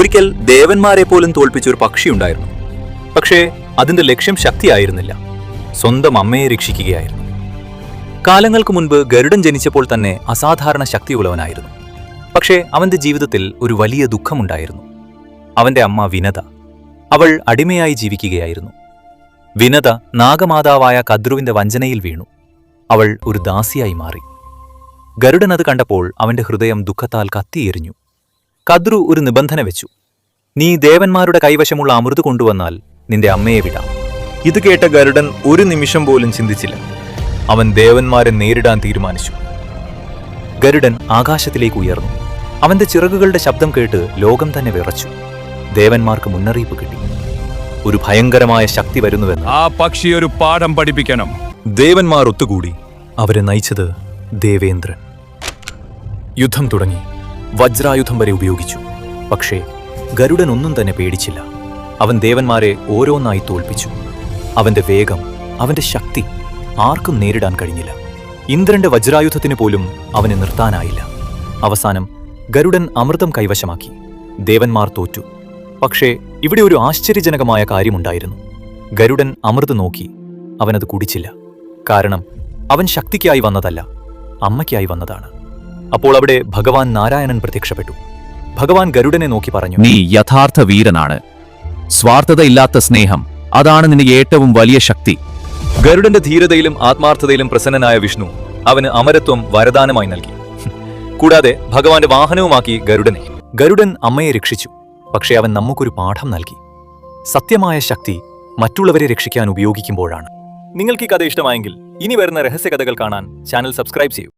ഒരിക്കൽ ദേവന്മാരെ പോലും തോൽപ്പിച്ചൊരു പക്ഷിയുണ്ടായിരുന്നു. പക്ഷേ അതിന്റെ ലക്ഷ്യം ശക്തിയായിരുന്നില്ല, സ്വന്തം അമ്മയെ രക്ഷിക്കുകയായിരുന്നു. കാലങ്ങൾക്ക് മുൻപ് ഗരുഡൻ ജനിച്ചപ്പോൾ തന്നെ അസാധാരണ ശക്തിയുള്ളവനായിരുന്നു. പക്ഷേ അവന്റെ ജീവിതത്തിൽ ഒരു വലിയ ദുഃഖമുണ്ടായിരുന്നു. അവന്റെ അമ്മ വിനത. അവൾ അടിമയായി ജീവിക്കുകയായിരുന്നു. വിനത നാഗമാതാവായ കദ്രുവിന്റെ വഞ്ചനയിൽ വീണു. അവൾ ഒരു ദാസിയായി മാറി. ഗരുഡൻ അത് കണ്ടപ്പോൾ അവന്റെ ഹൃദയം ദുഃഖത്താൽ കത്തിയെരിഞ്ഞു. കദ്രു ഒരു നിബന്ധന വെച്ചു: നീ ദേവന്മാരുടെ കൈവശമുള്ള അമൃത് കൊണ്ടുവന്നാൽ നിന്റെ അമ്മയെ വിടാം. ഇത് കേട്ട ഗരുഡൻ ഒരു നിമിഷം പോലും ചിന്തിച്ചില്ല. അവൻ ദേവന്മാരെ നേരിടാൻ തീരുമാനിച്ചു. ഗരുഡൻ ആകാശത്തിലേക്ക് ഉയർന്നു. അവന്റെ ചിറകുകളുടെ ശബ്ദം കേട്ട് ലോകം തന്നെ വിറച്ചു. ദേവന്മാർക്ക് മുന്നറിയിപ്പ് കിട്ടി, ഒരു ഭയങ്കരമായ ശക്തി വരുന്നുവെന്ന്. ആ പക്ഷി ഒരു പാഠം പഠിപ്പിക്കണം. ദേവന്മാർ ഒത്തുകൂടി. അവരെ നയിച്ചത് ദേവേന്ദ്രൻ. യുദ്ധം തുടങ്ങി. വജ്രായുധം വരെ ഉപയോഗിച്ചു. പക്ഷേ ഗരുഡൻ ഒന്നും തന്നെ പേടിച്ചില്ല. അവൻ ദേവന്മാരെ ഓരോന്നായി തോൽപ്പിച്ചു. അവന്റെ വേഗം, അവന്റെ ശക്തി ആർക്കും നേരിടാൻ കഴിഞ്ഞില്ല. ഇന്ദ്രന്റെ വജ്രായുധത്തിന് പോലും അവനെ നിർത്താനായില്ല. അവസാനം ഗരുഡൻ അമൃതം കൈവശമാക്കി. ദേവന്മാർ തോറ്റു. പക്ഷേ ഇവിടെ ഒരു ആശ്ചര്യജനകമായ കാര്യമുണ്ടായിരുന്നു. ഗരുഡൻ അമൃത് നോക്കി. അവനത് കുടിച്ചില്ല. കാരണം അവൻ ശക്തിക്കായി വന്നതല്ല, അമ്മയ്ക്കായി വന്നതാണ്. അപ്പോൾ അവിടെ ഭഗവാൻ നാരായണൻ പ്രത്യക്ഷപ്പെട്ടു. ഭഗവാൻ ഗരുഡനെ നോക്കി പറഞ്ഞു: നീ യഥാർത്ഥ വീരനാണ്. സ്വാർത്ഥതയില്ലാത്ത സ്നേഹം, അതാണ് നിനക്ക് ഏറ്റവും വലിയ ശക്തി. ഗരുഡന്റെ ധീരതയിലും ആത്മാർത്ഥതയിലും പ്രസന്നനായ വിഷ്ണു അവന് അമരത്വം വരദാനമായി നൽകി. കൂടാതെ ഭഗവാന്റെ വാഹനവുമാക്കി ഗരുഡനെ. ഗരുഡൻ അമ്മയെ രക്ഷിച്ചു. പക്ഷേ അവൻ നമുക്കൊരു പാഠം നൽകി. സത്യമായ ശക്തി മറ്റുള്ളവരെ രക്ഷിക്കാൻ ഉപയോഗിക്കുമ്പോഴാണ്. നിങ്ങൾക്ക് ഈ കഥ ഇഷ്ടമായെങ്കിൽ ഇനി വരുന്ന രഹസ്യകഥകൾ കാണാൻ ചാനൽ സബ്സ്ക്രൈബ് ചെയ്യൂ.